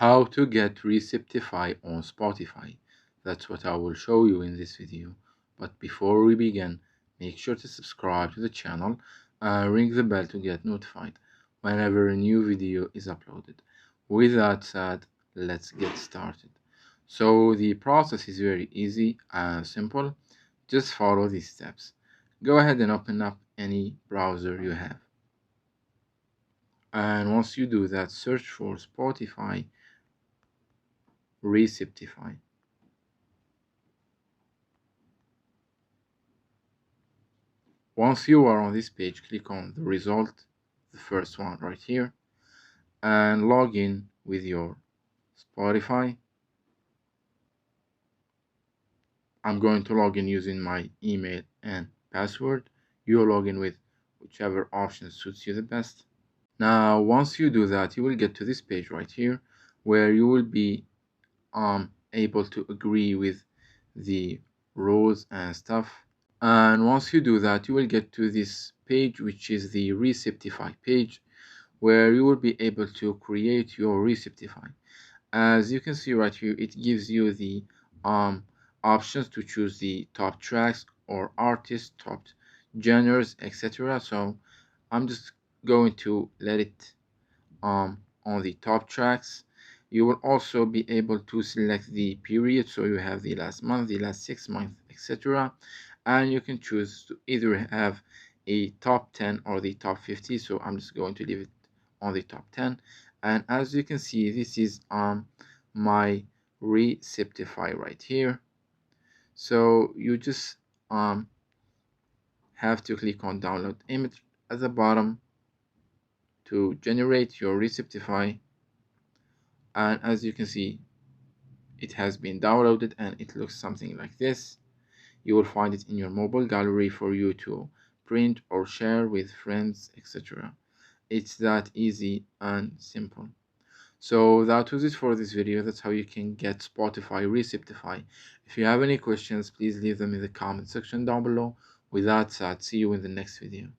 How to get Receiptify on Spotify. That's what I will show you in this video. But before we begin, make sure to subscribe to the channel and ring the bell to get notified whenever a new video is uploaded. With that said, let's get started. So the process is very easy and simple. Just follow these steps. Go ahead and open up any browser you have. And once you do that, search for Spotify Receiptify. Once you are on this page, click on the result, the first one right here, and log in with your Spotify. I'm going to log in using my email and password. You log in with whichever option suits you the best. Now, once you do that, you will get to this page right here where you will be able to agree with the rules and stuff. And once you do that, you will get to this page, which is the Receiptify page, where you will be able to create your Receiptify. As you can see right here, it gives you the options to choose the top tracks or artists, top genres, etc. So I'm just going to let it on the top tracks. You will also be able to select the period, so you have the last month, the last 6 months, etc. And you can choose to either have a top 10 or the top 50. So I'm just going to leave it on the top 10. And as you can see, this is my Receiptify right here. So you just have to click on download image at the bottom to generate your Receiptify. And as you can see, it has been downloaded and it looks something like this. You will find it in your mobile gallery for you to print or share with friends, etc. It's that easy and simple. So that was it for this video. That's how you can get Spotify Receiptify. If you have any questions, please leave them in the comment section down below. With that said, see you in the next video.